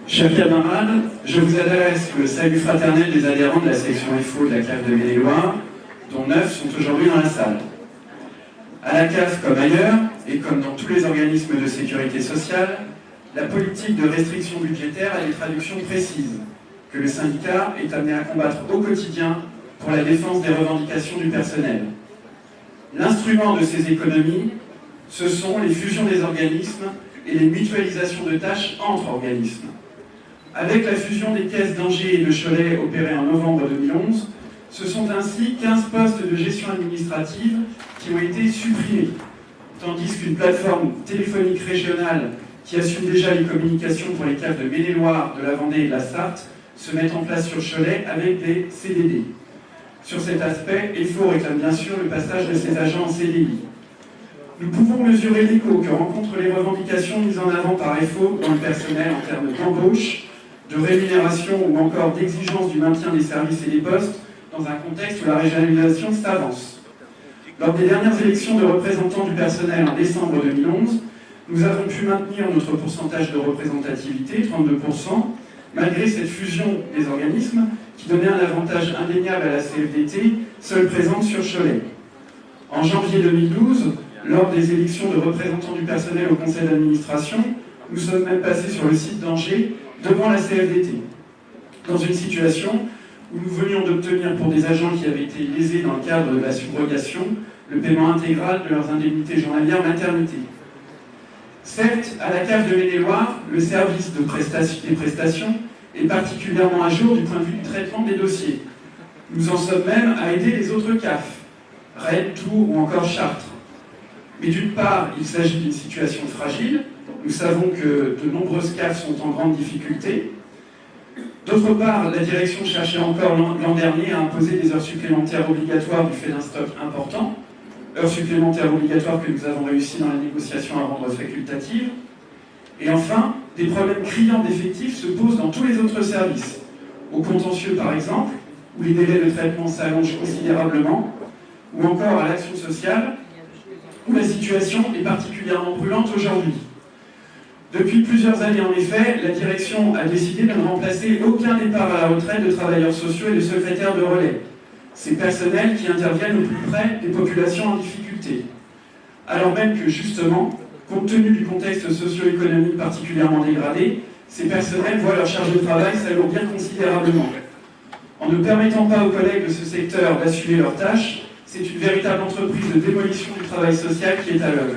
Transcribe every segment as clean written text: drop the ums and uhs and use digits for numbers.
Chers camarades, je vous adresse le salut fraternel des adhérents de la section FO de la CAF de Maine-et-Loire, dont 9 sont aujourd'hui dans la salle. À la CAF comme ailleurs, et comme dans tous les organismes de sécurité sociale, la politique de restriction budgétaire a des traductions précises, que le syndicat est amené à combattre au quotidien pour la défense des revendications du personnel. L'instrument de ces économies, ce sont les fusions des organismes et les mutualisations de tâches entre organismes. Avec la fusion des caisses d'Angers et de Cholet opérée en novembre 2011, ce sont ainsi 15 postes de gestion administrative qui ont été supprimés, tandis qu'une plateforme téléphonique régionale qui assume déjà les communications pour les CAF de Maine-et-Loire, de la Vendée et de la Sarthe se met en place sur Cholet avec des CDD. Sur cet aspect, FO réclame bien sûr le passage de ses agents en CDI. Nous pouvons mesurer l'écho que rencontrent les revendications mises en avant par FO dans le personnel en termes d'embauche, de rémunération ou encore d'exigence du maintien des services et des postes dans un contexte où la régionalisation s'avance. Lors des dernières élections de représentants du personnel en décembre 2011, nous avons pu maintenir notre pourcentage de représentativité, 32%, malgré cette fusion des organismes qui donnait un avantage indéniable à la CFDT, seule présente sur Cholet. En janvier 2012, lors des élections de représentants du personnel au conseil d'administration, nous sommes même passés sur le site d'Angers devant la CFDT, dans une situation où nous venions d'obtenir pour des agents qui avaient été lésés dans le cadre de la subrogation le paiement intégral de leurs indemnités journalières maternité. Certes, à la CAF de Maine-et-Loire, le service des prestations est particulièrement à jour du point de vue du traitement des dossiers. Nous en sommes même à aider les autres CAF, Rennes, Tours ou encore Chartres. Mais d'une part, il s'agit d'une situation fragile. Nous savons que de nombreuses CAF sont en grande difficulté. D'autre part, la direction cherchait encore l'an dernier à imposer des heures supplémentaires obligatoires du fait d'un stock important, heures supplémentaires obligatoires que nous avons réussi dans la négociation à rendre facultatives. Et enfin, des problèmes criants d'effectifs se posent dans tous les autres services, au contentieux par exemple, où les délais de traitement s'allongent considérablement, ou encore à l'action sociale, où la situation est particulièrement brûlante aujourd'hui. Depuis plusieurs années, en effet, la direction a décidé de ne remplacer aucun départ à la retraite de travailleurs sociaux et de secrétaires de relais. Ces personnels qui interviennent au plus près des populations en difficulté. Alors même que, justement, compte tenu du contexte socio-économique particulièrement dégradé, ces personnels voient leur charge de travail s'alourdir considérablement. En ne permettant pas aux collègues de ce secteur d'assumer leurs tâches, c'est une véritable entreprise de démolition du travail social qui est à l'œuvre.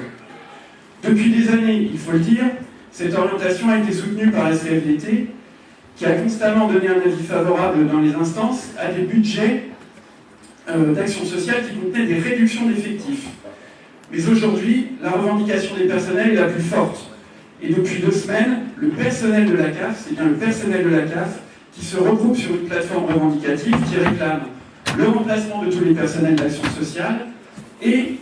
Depuis des années, il faut le dire, cette orientation a été soutenue par la CFDT, qui a constamment donné un avis favorable dans les instances à des budgets d'action sociale qui contenaient des réductions d'effectifs. Mais aujourd'hui, la revendication des personnels est la plus forte. Et depuis 2 semaines, le personnel de la CAF, c'est bien le personnel de la CAF, qui se regroupe sur une plateforme revendicative qui réclame le remplacement de tous les personnels d'action sociale et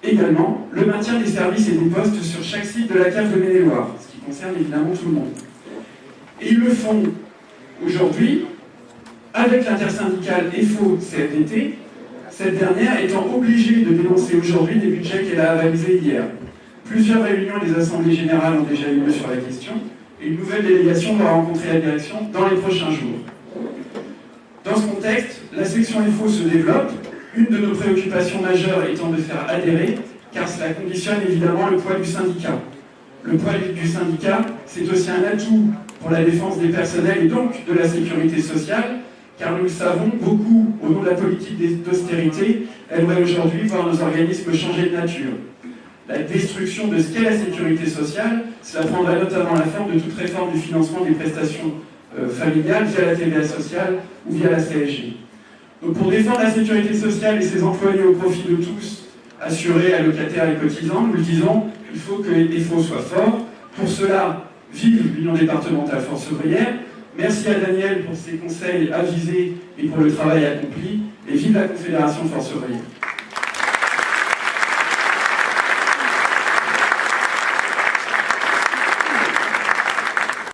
également le maintien des services et des postes sur chaque site de la CAF de Maine-et-Loire, ce qui concerne évidemment tout le monde. Et ils le font aujourd'hui avec l'intersyndicale FO-CFDT, cette dernière étant obligée de dénoncer aujourd'hui des budgets qu'elle a avalisés hier. Plusieurs réunions des assemblées générales ont déjà eu lieu sur la question, et une nouvelle délégation va rencontrer la direction dans les prochains jours. Dans ce contexte, la section FO se développe, une de nos préoccupations majeures étant de faire adhérer, car cela conditionne évidemment le poids du syndicat. Le poids du syndicat, c'est aussi un atout pour la défense des personnels et donc de la sécurité sociale, car nous le savons, beaucoup, au nom de la politique d'austérité, aimeraient aujourd'hui voir nos organismes changer de nature. La destruction de ce qu'est la sécurité sociale, cela prendra notamment la forme de toute réforme du financement des prestations familiales via la TVA sociale ou via la CSG. Donc pour défendre la sécurité sociale et ses employés au profit de tous, assurés, allocataires et cotisants, nous le disons, il faut que les FO soient forts. Pour cela, vive l'Union départementale Force ouvrière. Merci à Daniel pour ses conseils avisés et pour le travail accompli. Et vive la Confédération Force ouvrière.